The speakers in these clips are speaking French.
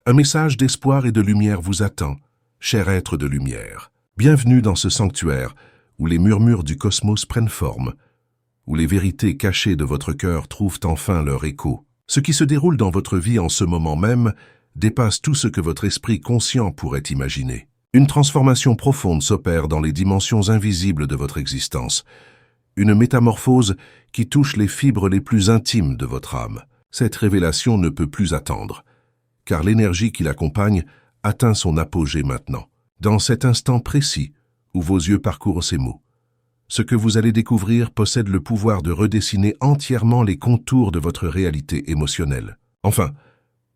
Un message d'espoir et de lumière vous attend, cher être de lumière. Bienvenue dans ce sanctuaire où les murmures du cosmos prennent forme, où les vérités cachées de votre cœur trouvent enfin leur écho. Ce qui se déroule dans votre vie en ce moment même dépasse tout ce que votre esprit conscient pourrait imaginer. Une transformation profonde s'opère dans les dimensions invisibles de votre existence. Une métamorphose qui touche les fibres les plus intimes de votre âme. Cette révélation ne peut plus attendre, car l'énergie qui l'accompagne atteint son apogée maintenant. Dans cet instant précis où vos yeux parcourent ces mots, ce que vous allez découvrir possède le pouvoir de redessiner entièrement les contours de votre réalité émotionnelle. Enfin,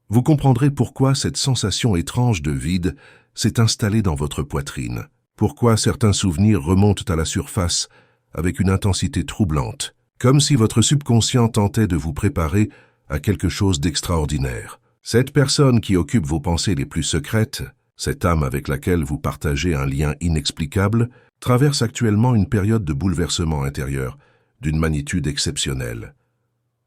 vous comprendrez pourquoi cette sensation étrange de vide s'est installée dans votre poitrine, pourquoi certains souvenirs remontent à la surface avec une intensité troublante, comme si votre subconscient tentait de vous préparer à quelque chose d'extraordinaire. Cette personne qui occupe vos pensées les plus secrètes, cette âme avec laquelle vous partagez un lien inexplicable, traverse actuellement une période de bouleversement intérieur d'une magnitude exceptionnelle.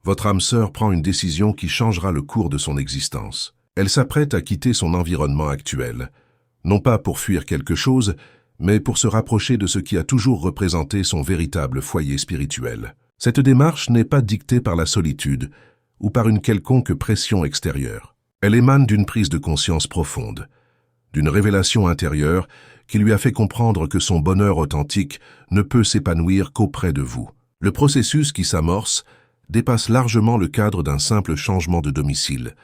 Votre âme sœur prend une décision qui changera le cours de son existence. Elle s'apprête à quitter son environnement actuel, non pas pour fuir quelque chose, mais pour se rapprocher de ce qui a toujours représenté son véritable foyer spirituel. Cette démarche n'est pas dictée par la solitude ou par une quelconque pression extérieure. Elle émane d'une prise de conscience profonde, d'une révélation intérieure qui lui a fait comprendre que son bonheur authentique ne peut s'épanouir qu'auprès de vous. Le processus qui s'amorce dépasse largement le cadre d'un simple changement de domicile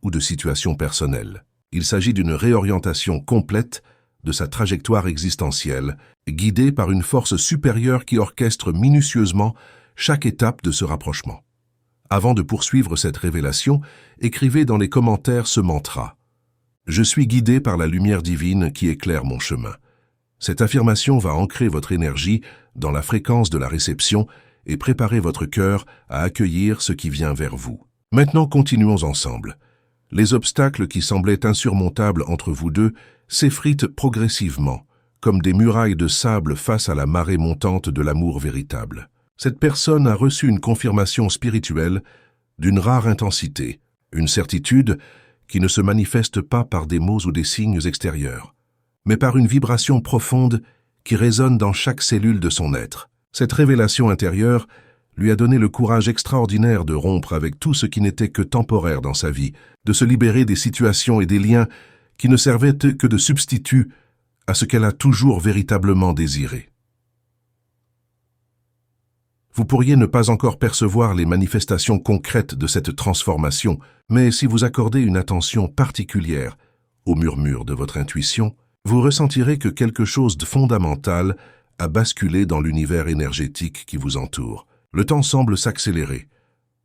ou de situation personnelle. Il s'agit d'une réorientation complète de sa trajectoire existentielle, guidée par une force supérieure qui orchestre minutieusement chaque étape de ce rapprochement. Avant de poursuivre cette révélation, écrivez dans les commentaires ce mantra. Je suis guidé par la lumière divine qui éclaire mon chemin. Cette affirmation va ancrer votre énergie dans la fréquence de la réception et préparer votre cœur à accueillir ce qui vient vers vous. Maintenant, continuons ensemble. Les obstacles qui semblaient insurmontables entre vous deux s'effritent progressivement, comme des murailles de sable face à la marée montante de l'amour véritable. Cette personne a reçu une confirmation spirituelle d'une rare intensité, une certitude qui ne se manifeste pas par des mots ou des signes extérieurs, mais par une vibration profonde qui résonne dans chaque cellule de son être. Cette révélation intérieure lui a donné le courage extraordinaire de rompre avec tout ce qui n'était que temporaire dans sa vie, de se libérer des situations et des liens qui ne servaient que de substitut à ce qu'elle a toujours véritablement désiré. Vous pourriez ne pas encore percevoir les manifestations concrètes de cette transformation, mais si vous accordez une attention particulière aux murmures de votre intuition, vous ressentirez que quelque chose de fondamental a basculé dans l'univers énergétique qui vous entoure. Le temps semble s'accélérer,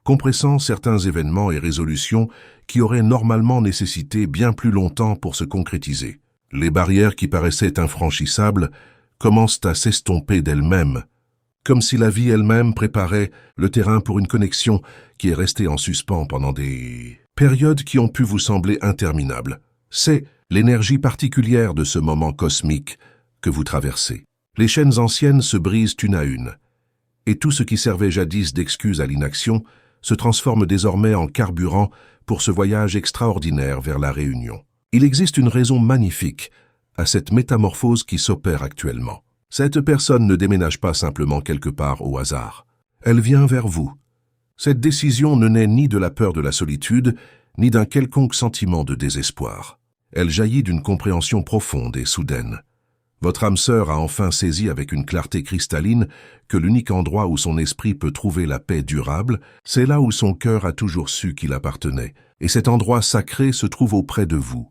compressant certains événements et résolutions qui auraient normalement nécessité bien plus longtemps pour se concrétiser. Les barrières qui paraissaient infranchissables commencent à s'estomper d'elles-mêmes, comme si la vie elle-même préparait le terrain pour une connexion qui est restée en suspens pendant des périodes qui ont pu vous sembler interminables. C'est l'énergie particulière de ce moment cosmique que vous traversez. Les chaînes anciennes se brisent une à une, et tout ce qui servait jadis d'excuse à l'inaction se transforme désormais en carburant pour ce voyage extraordinaire vers la réunion. Il existe une raison magnifique à cette métamorphose qui s'opère actuellement. Cette personne ne déménage pas simplement quelque part au hasard. Elle vient vers vous. Cette décision ne naît ni de la peur de la solitude, ni d'un quelconque sentiment de désespoir. Elle jaillit d'une compréhension profonde et soudaine. Votre âme sœur a enfin saisi avec une clarté cristalline que l'unique endroit où son esprit peut trouver la paix durable, c'est là où son cœur a toujours su qu'il appartenait. Et cet endroit sacré se trouve auprès de vous.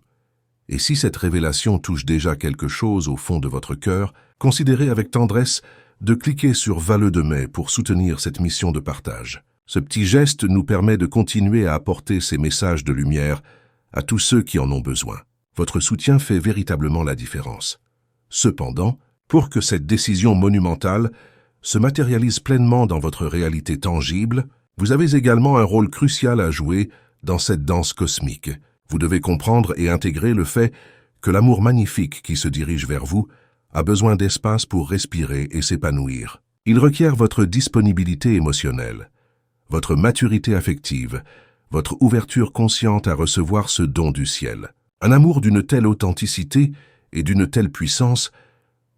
Et si cette révélation touche déjà quelque chose au fond de votre cœur, considérez avec tendresse de cliquer sur Vallée de Mai pour soutenir cette mission de partage. Ce petit geste nous permet de continuer à apporter ces messages de lumière à tous ceux qui en ont besoin. Votre soutien fait véritablement la différence. Cependant, pour que cette décision monumentale se matérialise pleinement dans votre réalité tangible, vous avez également un rôle crucial à jouer dans cette danse cosmique. Vous devez comprendre et intégrer le fait que l'amour magnifique qui se dirige vers vous a besoin d'espace pour respirer et s'épanouir. Il requiert votre disponibilité émotionnelle, votre maturité affective, votre ouverture consciente à recevoir ce don du ciel. Un amour d'une telle authenticité et d'une telle puissance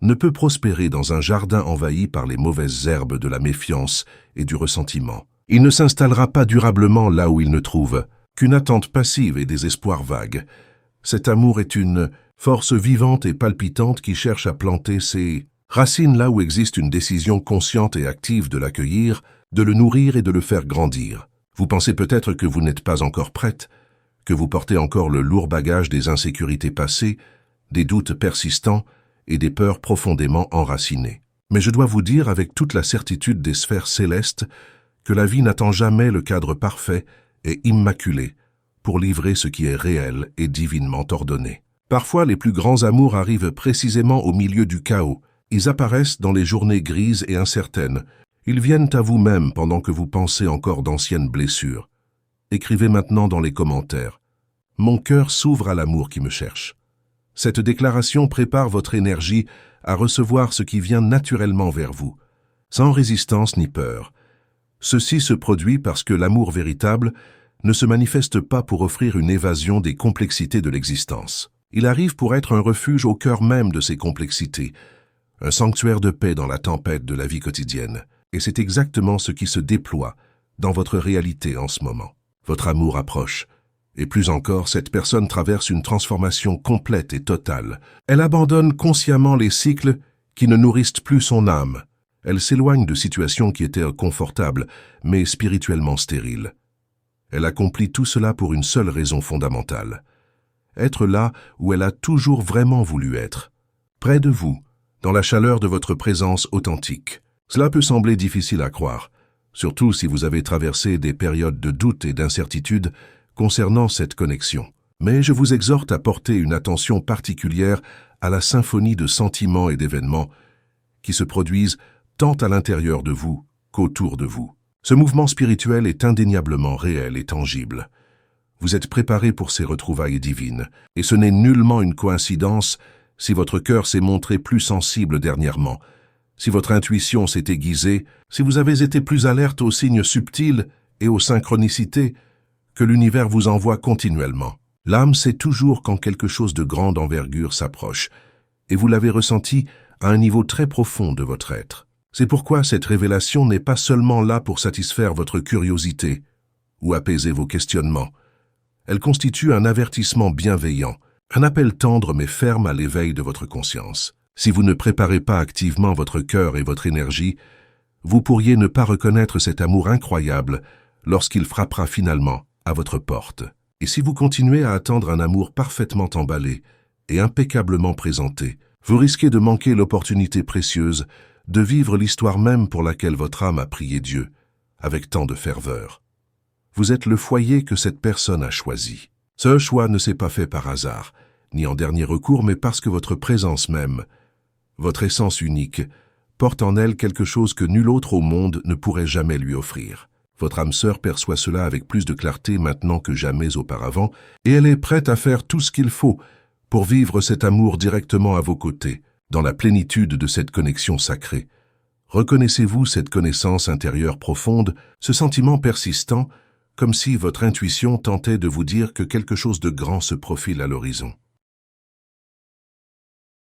ne peut prospérer dans un jardin envahi par les mauvaises herbes de la méfiance et du ressentiment. Il ne s'installera pas durablement là où il ne trouve qu'une attente passive et des espoirs vagues. Cet amour est une force vivante et palpitante qui cherche à planter ses racines là où existe une décision consciente et active de l'accueillir, de le nourrir et de le faire grandir. Vous pensez peut-être que vous n'êtes pas encore prête, que vous portez encore le lourd bagage des insécurités passées, des doutes persistants et des peurs profondément enracinées. Mais je dois vous dire avec toute la certitude des sphères célestes que la vie n'attend jamais le cadre parfait et immaculé pour livrer ce qui est réel et divinement ordonné. Parfois, les plus grands amours arrivent précisément au milieu du chaos. Ils apparaissent dans les journées grises et incertaines. Ils viennent à vous-même pendant que vous pensez encore d'anciennes blessures. Écrivez maintenant dans les commentaires « Mon cœur s'ouvre à l'amour qui me cherche ». Cette déclaration prépare votre énergie à recevoir ce qui vient naturellement vers vous, sans résistance ni peur. Ceci se produit parce que l'amour véritable ne se manifeste pas pour offrir une évasion des complexités de l'existence. Il arrive pour être un refuge au cœur même de ces complexités, un sanctuaire de paix dans la tempête de la vie quotidienne. Et c'est exactement ce qui se déploie dans votre réalité en ce moment. Votre amour approche. Et plus encore, cette personne traverse une transformation complète et totale. Elle abandonne consciemment les cycles qui ne nourrissent plus son âme. Elle s'éloigne de situations qui étaient confortables, mais spirituellement stériles. Elle accomplit tout cela pour une seule raison fondamentale. Être là où elle a toujours vraiment voulu être. Près de vous, dans la chaleur de votre présence authentique. Cela peut sembler difficile à croire, surtout si vous avez traversé des périodes de doute et d'incertitude concernant cette connexion. Mais je vous exhorte à porter une attention particulière à la symphonie de sentiments et d'événements qui se produisent tant à l'intérieur de vous qu'autour de vous. Ce mouvement spirituel est indéniablement réel et tangible. Vous êtes préparé pour ces retrouvailles divines, et ce n'est nullement une coïncidence si votre cœur s'est montré plus sensible dernièrement, si votre intuition s'est aiguisée, si vous avez été plus alerte aux signes subtils et aux synchronicités que l'univers vous envoie continuellement. L'âme sait toujours quand quelque chose de grande envergure s'approche, et vous l'avez ressenti à un niveau très profond de votre être. C'est pourquoi cette révélation n'est pas seulement là pour satisfaire votre curiosité ou apaiser vos questionnements. Elle constitue un avertissement bienveillant, un appel tendre mais ferme à l'éveil de votre conscience. Si vous ne préparez pas activement votre cœur et votre énergie, vous pourriez ne pas reconnaître cet amour incroyable lorsqu'il frappera finalement à votre porte. Et si vous continuez à attendre un amour parfaitement emballé et impeccablement présenté, vous risquez de manquer l'opportunité précieuse de vivre l'histoire même pour laquelle votre âme a prié Dieu, avec tant de ferveur. Vous êtes le foyer que cette personne a choisi. Ce choix ne s'est pas fait par hasard, ni en dernier recours, mais parce que votre présence même, votre essence unique, porte en elle quelque chose que nul autre au monde ne pourrait jamais lui offrir. Votre âme sœur perçoit cela avec plus de clarté maintenant que jamais auparavant, et elle est prête à faire tout ce qu'il faut pour vivre cet amour directement à vos côtés, dans la plénitude de cette connexion sacrée. Reconnaissez-vous cette connaissance intérieure profonde, ce sentiment persistant, comme si votre intuition tentait de vous dire que quelque chose de grand se profile à l'horizon.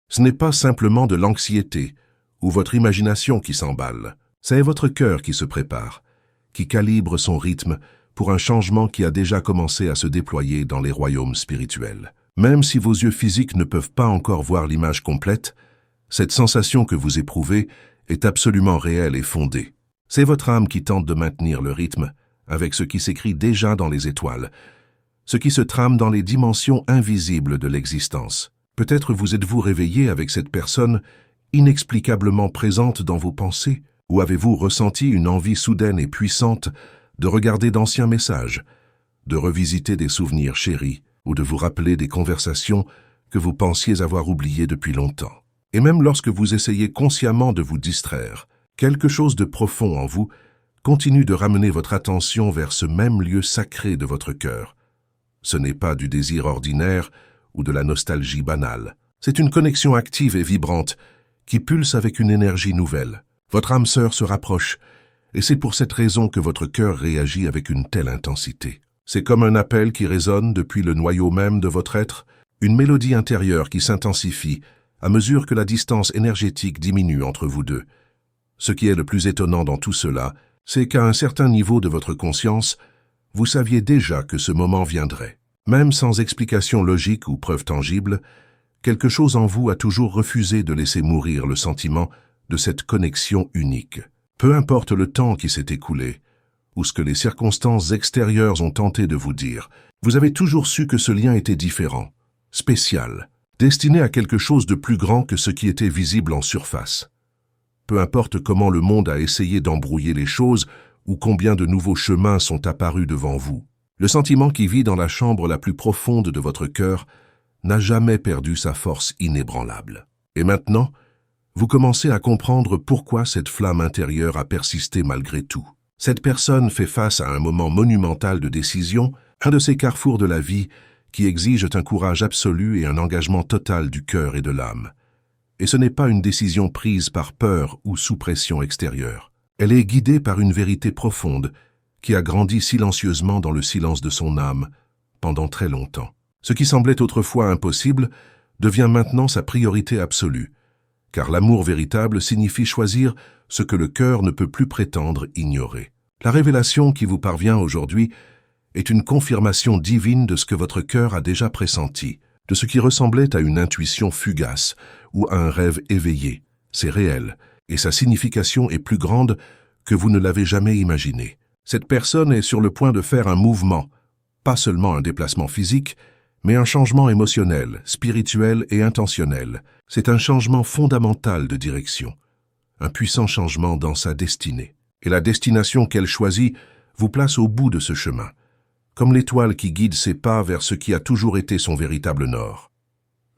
Ce n'est pas simplement de l'anxiété ou votre imagination qui s'emballe, c'est votre cœur qui se prépare, qui calibre son rythme pour un changement qui a déjà commencé à se déployer dans les royaumes spirituels. Même si vos yeux physiques ne peuvent pas encore voir l'image complète, cette sensation que vous éprouvez est absolument réelle et fondée. C'est votre âme qui tente de maintenir le rythme avec ce qui s'écrit déjà dans les étoiles, ce qui se trame dans les dimensions invisibles de l'existence. Peut-être vous êtes-vous réveillé avec cette personne inexplicablement présente dans vos pensées, ou avez-vous ressenti une envie soudaine et puissante de regarder d'anciens messages, de revisiter des souvenirs chéris, ou de vous rappeler des conversations que vous pensiez avoir oubliées depuis longtemps. Et même lorsque vous essayez consciemment de vous distraire, quelque chose de profond en vous continue de ramener votre attention vers ce même lieu sacré de votre cœur. Ce n'est pas du désir ordinaire ou de la nostalgie banale. C'est une connexion active et vibrante qui pulse avec une énergie nouvelle. Votre âme sœur se rapproche, et c'est pour cette raison que votre cœur réagit avec une telle intensité. C'est comme un appel qui résonne depuis le noyau même de votre être, une mélodie intérieure qui s'intensifie à mesure que la distance énergétique diminue entre vous deux. Ce qui est le plus étonnant dans tout cela, c'est qu'à un certain niveau de votre conscience, vous saviez déjà que ce moment viendrait. Même sans explication logique ou preuve tangible, quelque chose en vous a toujours refusé de laisser mourir le sentiment de cette connexion unique. Peu importe le temps qui s'est écoulé, ou ce que les circonstances extérieures ont tenté de vous dire, vous avez toujours su que ce lien était différent, spécial, destiné à quelque chose de plus grand que ce qui était visible en surface. Peu importe comment le monde a essayé d'embrouiller les choses ou combien de nouveaux chemins sont apparus devant vous, le sentiment qui vit dans la chambre la plus profonde de votre cœur n'a jamais perdu sa force inébranlable. Et maintenant, vous commencez à comprendre pourquoi cette flamme intérieure a persisté malgré tout. Cette personne fait face à un moment monumental de décision, un de ces carrefours de la vie qui exigent un courage absolu et un engagement total du cœur et de l'âme. Et ce n'est pas une décision prise par peur ou sous pression extérieure. Elle est guidée par une vérité profonde qui a grandi silencieusement dans le silence de son âme pendant très longtemps. Ce qui semblait autrefois impossible devient maintenant sa priorité absolue, car l'amour véritable signifie choisir ce que le cœur ne peut plus prétendre ignorer. La révélation qui vous parvient aujourd'hui est une confirmation divine de ce que votre cœur a déjà pressenti, de ce qui ressemblait à une intuition fugace ou à un rêve éveillé. C'est réel, et sa signification est plus grande que vous ne l'avez jamais imaginé. Cette personne est sur le point de faire un mouvement, pas seulement un déplacement physique, mais un changement émotionnel, spirituel et intentionnel. C'est un changement fondamental de direction, un puissant changement dans sa destinée. Et la destination qu'elle choisit vous place au bout de ce chemin, comme l'étoile qui guide ses pas vers ce qui a toujours été son véritable nord.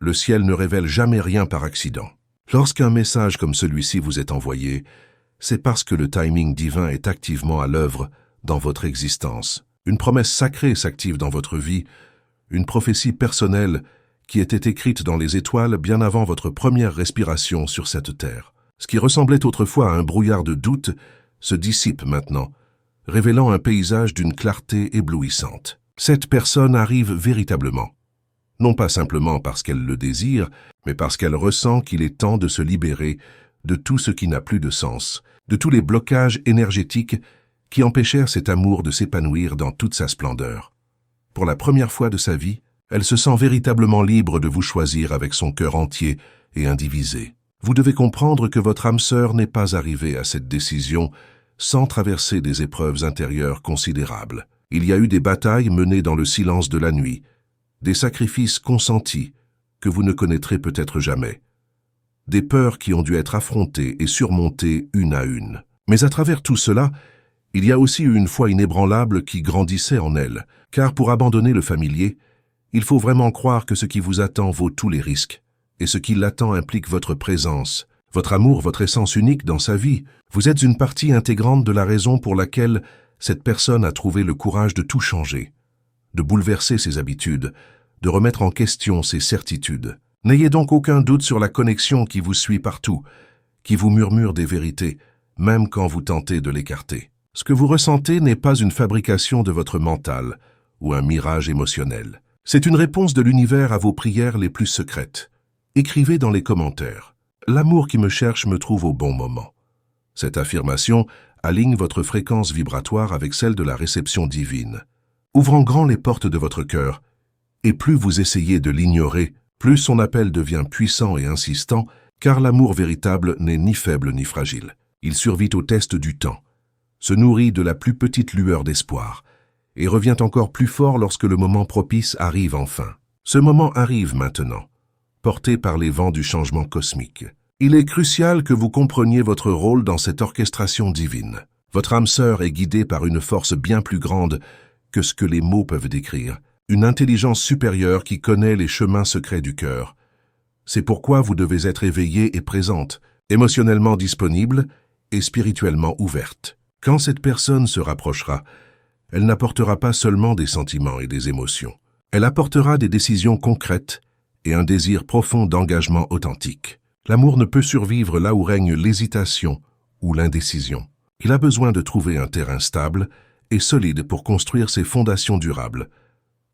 Le ciel ne révèle jamais rien par accident. Lorsqu'un message comme celui-ci vous est envoyé, c'est parce que le timing divin est activement à l'œuvre dans votre existence. Une promesse sacrée s'active dans votre vie, une prophétie personnelle qui était écrite dans les étoiles bien avant votre première respiration sur cette terre. Ce qui ressemblait autrefois à un brouillard de doute se dissipe maintenant, révélant un paysage d'une clarté éblouissante. Cette personne arrive véritablement, non pas simplement parce qu'elle le désire, mais parce qu'elle ressent qu'il est temps de se libérer de tout ce qui n'a plus de sens, de tous les blocages énergétiques qui empêchèrent cet amour de s'épanouir dans toute sa splendeur. Pour la première fois de sa vie, elle se sent véritablement libre de vous choisir avec son cœur entier et indivisé. Vous devez comprendre que votre âme sœur n'est pas arrivée à cette décision sans traverser des épreuves intérieures considérables. Il y a eu des batailles menées dans le silence de la nuit, des sacrifices consentis que vous ne connaîtrez peut-être jamais, des peurs qui ont dû être affrontées et surmontées une à une. Mais à travers tout cela, il y a aussi eu une foi inébranlable qui grandissait en elle, car pour abandonner le familier, il faut vraiment croire que ce qui vous attend vaut tous les risques, et ce qui l'attend implique votre présence, votre amour, votre essence unique dans sa vie. Vous êtes une partie intégrante de la raison pour laquelle cette personne a trouvé le courage de tout changer, de bouleverser ses habitudes, de remettre en question ses certitudes. N'ayez donc aucun doute sur la connexion qui vous suit partout, qui vous murmure des vérités, même quand vous tentez de l'écarter. Ce que vous ressentez n'est pas une fabrication de votre mental ou un mirage émotionnel. C'est une réponse de l'univers à vos prières les plus secrètes. Écrivez dans les commentaires « L'amour qui me cherche me trouve au bon moment ». Cette affirmation aligne votre fréquence vibratoire avec celle de la réception divine, ouvrant grand les portes de votre cœur. Et plus vous essayez de l'ignorer, plus son appel devient puissant et insistant, car l'amour véritable n'est ni faible ni fragile. Il survit au test du temps, se nourrit de la plus petite lueur d'espoir, et revient encore plus fort lorsque le moment propice arrive enfin. Ce moment arrive maintenant, porté par les vents du changement cosmique. Il est crucial que vous compreniez votre rôle dans cette orchestration divine. Votre âme sœur est guidée par une force bien plus grande que ce que les mots peuvent décrire, une intelligence supérieure qui connaît les chemins secrets du cœur. C'est pourquoi vous devez être éveillée et présente, émotionnellement disponible et spirituellement ouverte. Quand cette personne se rapprochera, elle n'apportera pas seulement des sentiments et des émotions. Elle apportera des décisions concrètes et un désir profond d'engagement authentique. L'amour ne peut survivre là où règne l'hésitation ou l'indécision. Il a besoin de trouver un terrain stable et solide pour construire ses fondations durables.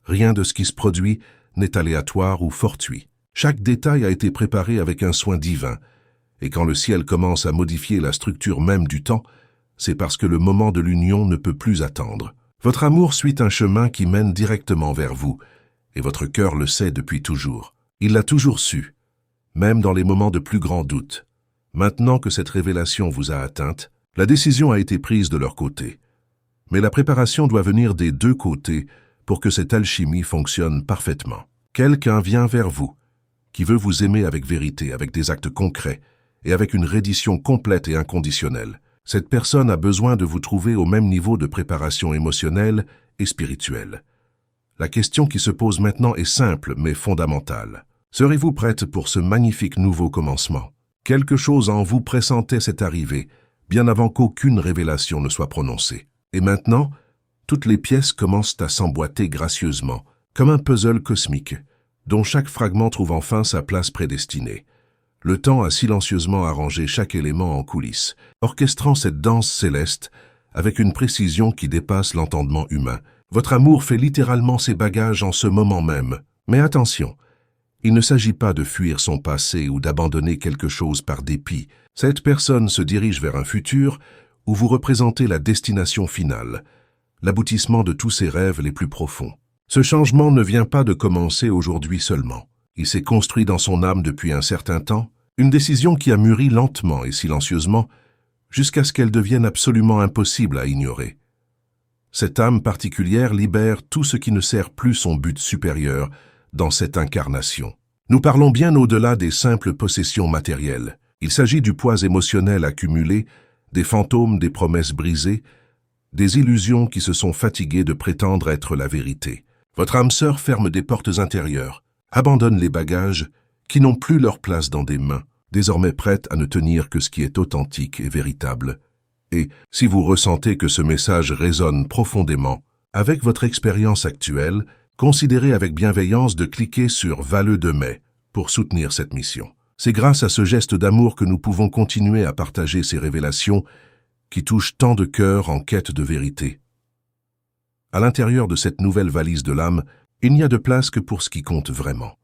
Rien de ce qui se produit n'est aléatoire ou fortuit. Chaque détail a été préparé avec un soin divin, et quand le ciel commence à modifier la structure même du temps, c'est parce que le moment de l'union ne peut plus attendre. Votre amour suit un chemin qui mène directement vers vous, et votre cœur le sait depuis toujours. Il l'a toujours su, même dans les moments de plus grand doute. Maintenant que cette révélation vous a atteinte, la décision a été prise de leur côté. Mais la préparation doit venir des deux côtés pour que cette alchimie fonctionne parfaitement. Quelqu'un vient vers vous, qui veut vous aimer avec vérité, avec des actes concrets, et avec une reddition complète et inconditionnelle. Cette personne a besoin de vous trouver au même niveau de préparation émotionnelle et spirituelle. La question qui se pose maintenant est simple mais fondamentale. Serez-vous prête pour ce magnifique nouveau commencement? Quelque chose en vous pressentait cette arrivée, bien avant qu'aucune révélation ne soit prononcée. Et maintenant, toutes les pièces commencent à s'emboîter gracieusement, comme un puzzle cosmique, dont chaque fragment trouve enfin sa place prédestinée. Le temps a silencieusement arrangé chaque élément en coulisses, orchestrant cette danse céleste avec une précision qui dépasse l'entendement humain. Votre amour fait littéralement ses bagages en ce moment même. Mais attention, il ne s'agit pas de fuir son passé ou d'abandonner quelque chose par dépit. Cette personne se dirige vers un futur où vous représentez la destination finale, l'aboutissement de tous ses rêves les plus profonds. Ce changement ne vient pas de commencer aujourd'hui seulement. Il s'est construit dans son âme depuis un certain temps, une décision qui a mûri lentement et silencieusement, jusqu'à ce qu'elle devienne absolument impossible à ignorer. Cette âme particulière libère tout ce qui ne sert plus son but supérieur dans cette incarnation. Nous parlons bien au-delà des simples possessions matérielles. Il s'agit du poids émotionnel accumulé, des fantômes des promesses brisées, des illusions qui se sont fatiguées de prétendre être la vérité. Votre âme sœur ferme des portes intérieures, abandonne les bagages qui n'ont plus leur place dans des mains, désormais prêtes à ne tenir que ce qui est authentique et véritable. Et si vous ressentez que ce message résonne profondément avec votre expérience actuelle, considérez avec bienveillance de cliquer sur « Valleux de mai » pour soutenir cette mission. C'est grâce à ce geste d'amour que nous pouvons continuer à partager ces révélations qui touchent tant de cœurs en quête de vérité. À l'intérieur de cette nouvelle valise de l'âme, il n'y a de place que pour ce qui compte vraiment.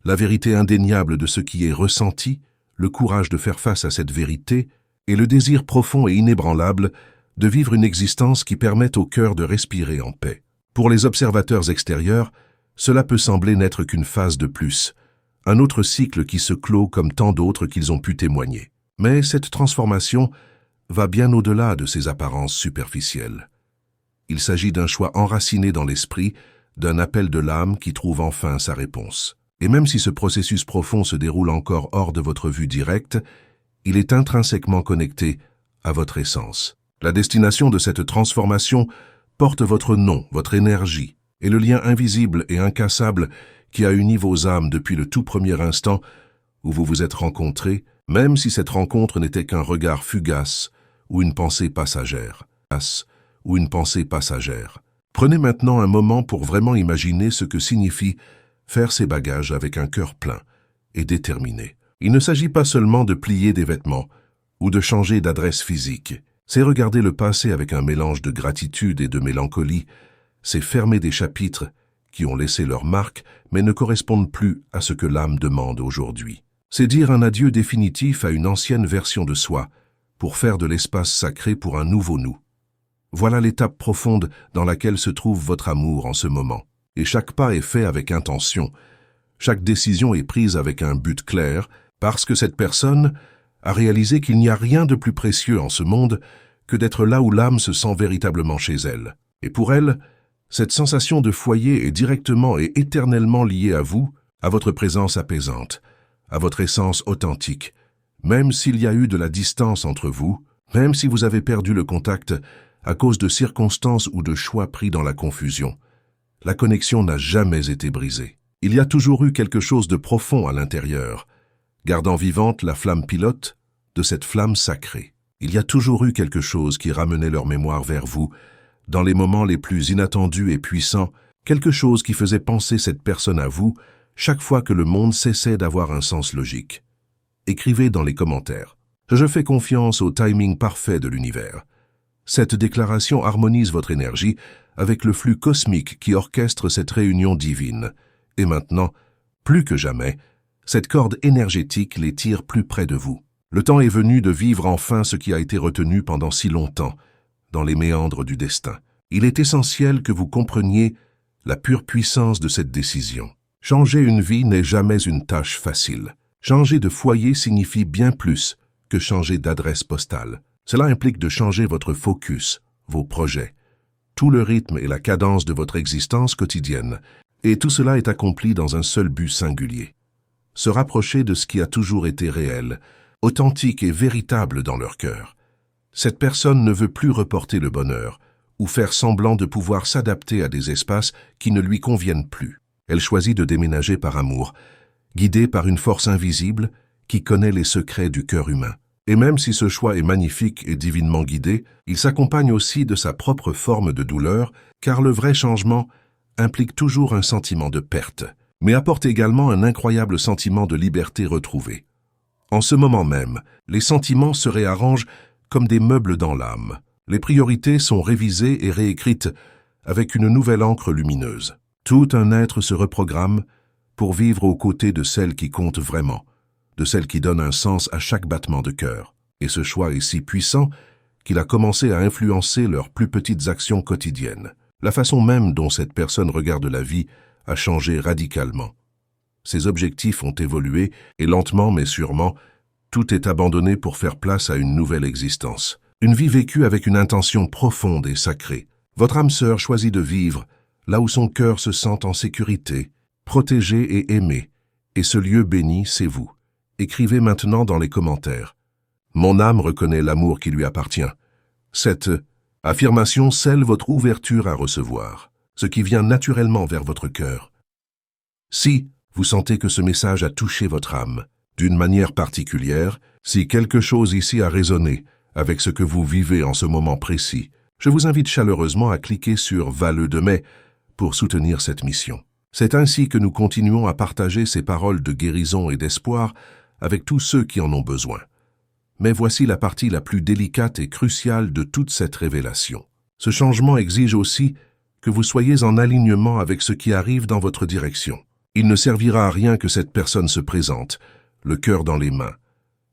La vérité indéniable de ce qui est ressenti, le courage de faire face à cette vérité et le désir profond et inébranlable de vivre une existence qui permette au cœur de respirer en paix. Pour les observateurs extérieurs, cela peut sembler n'être qu'une phase de plus, un autre cycle qui se clôt comme tant d'autres qu'ils ont pu témoigner. Mais cette transformation va bien au-delà de ces apparences superficielles. Il s'agit d'un choix enraciné dans l'esprit, d'un appel de l'âme qui trouve enfin sa réponse. Et même si ce processus profond se déroule encore hors de votre vue directe, il est intrinsèquement connecté à votre essence. La destination de cette transformation porte votre nom, votre énergie, et le lien invisible et incassable qui a uni vos âmes depuis le tout premier instant où vous vous êtes rencontrés, même si cette rencontre n'était qu'un regard fugace ou une pensée passagère. Prenez maintenant un moment pour vraiment imaginer ce que signifie faire ses bagages avec un cœur plein et déterminé. Il ne s'agit pas seulement de plier des vêtements ou de changer d'adresse physique. C'est regarder le passé avec un mélange de gratitude et de mélancolie. C'est fermer des chapitres qui ont laissé leur marque mais ne correspondent plus à ce que l'âme demande aujourd'hui. C'est dire un adieu définitif à une ancienne version de soi pour faire de l'espace sacré pour un nouveau nous. Voilà l'étape profonde dans laquelle se trouve votre amour en ce moment. Et chaque pas est fait avec intention. Chaque décision est prise avec un but clair, parce que cette personne a réalisé qu'il n'y a rien de plus précieux en ce monde que d'être là où l'âme se sent véritablement chez elle. Et pour elle, cette sensation de foyer est directement et éternellement liée à vous, à votre présence apaisante, à votre essence authentique. Même s'il y a eu de la distance entre vous, même si vous avez perdu le contact à cause de circonstances ou de choix pris dans la confusion, la connexion n'a jamais été brisée. Il y a toujours eu quelque chose de profond à l'intérieur, gardant vivante la flamme pilote de cette flamme sacrée. Il y a toujours eu quelque chose qui ramenait leur mémoire vers vous, dans les moments les plus inattendus et puissants, quelque chose qui faisait penser cette personne à vous chaque fois que le monde cessait d'avoir un sens logique. Écrivez dans les commentaires. Je fais confiance au timing parfait de l'univers. Cette déclaration harmonise votre énergie avec le flux cosmique qui orchestre cette réunion divine. Et maintenant, plus que jamais, cette corde énergétique les tire plus près de vous. Le temps est venu de vivre enfin ce qui a été retenu pendant si longtemps, dans les méandres du destin. Il est essentiel que vous compreniez la pure puissance de cette décision. Changer une vie n'est jamais une tâche facile. Changer de foyer signifie bien plus que changer d'adresse postale. Cela implique de changer votre focus, vos projets, tout le rythme et la cadence de votre existence quotidienne, et tout cela est accompli dans un seul but singulier. Se rapprocher de ce qui a toujours été réel, authentique et véritable dans leur cœur. Cette personne ne veut plus reporter le bonheur, ou faire semblant de pouvoir s'adapter à des espaces qui ne lui conviennent plus. Elle choisit de déménager par amour, guidée par une force invisible qui connaît les secrets du cœur humain. Et même si ce choix est magnifique et divinement guidé, il s'accompagne aussi de sa propre forme de douleur, car le vrai changement implique toujours un sentiment de perte, mais apporte également un incroyable sentiment de liberté retrouvée. En ce moment même, les sentiments se réarrangent comme des meubles dans l'âme. Les priorités sont révisées et réécrites avec une nouvelle encre lumineuse. Tout un être se reprogramme pour vivre aux côtés de celle qui compte vraiment, de celle qui donne un sens à chaque battement de cœur. Et ce choix est si puissant qu'il a commencé à influencer leurs plus petites actions quotidiennes. La façon même dont cette personne regarde la vie a changé radicalement. Ses objectifs ont évolué et lentement mais sûrement, tout est abandonné pour faire place à une nouvelle existence. Une vie vécue avec une intention profonde et sacrée. Votre âme sœur choisit de vivre là où son cœur se sent en sécurité, protégé et aimé. Et ce lieu béni, c'est vous. Écrivez maintenant dans les commentaires. Mon âme reconnaît l'amour qui lui appartient. Cette affirmation scelle votre ouverture à recevoir, ce qui vient naturellement vers votre cœur. Si vous sentez que ce message a touché votre âme, d'une manière particulière, si quelque chose ici a résonné avec ce que vous vivez en ce moment précis, je vous invite chaleureusement à cliquer sur Valleux de mai pour soutenir cette mission. C'est ainsi que nous continuons à partager ces paroles de guérison et d'espoir avec tous ceux qui en ont besoin. Mais voici la partie la plus délicate et cruciale de toute cette révélation. Ce changement exige aussi que vous soyez en alignement avec ce qui arrive dans votre direction. Il ne servira à rien que cette personne se présente, le cœur dans les mains,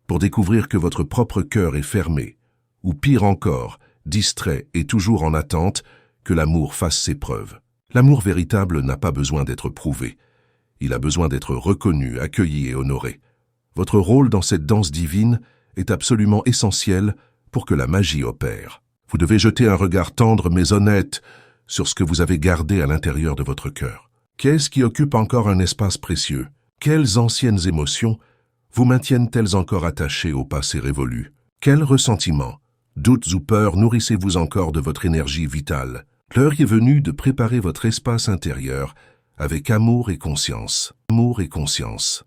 pour découvrir que votre propre cœur est fermé, ou pire encore, distrait et toujours en attente que l'amour fasse ses preuves. L'amour véritable n'a pas besoin d'être prouvé. Il a besoin d'être reconnu, accueilli et honoré. Votre rôle dans cette danse divine est absolument essentiel pour que la magie opère. Vous devez jeter un regard tendre mais honnête sur ce que vous avez gardé à l'intérieur de votre cœur. Qu'est-ce qui occupe encore un espace précieux? Quelles anciennes émotions vous maintiennent-elles encore attachées au passé révolu? Quels ressentiments, doutes ou peurs nourrissez-vous encore de votre énergie vitale? L'heure est venue de préparer votre espace intérieur avec amour et conscience. Amour et conscience.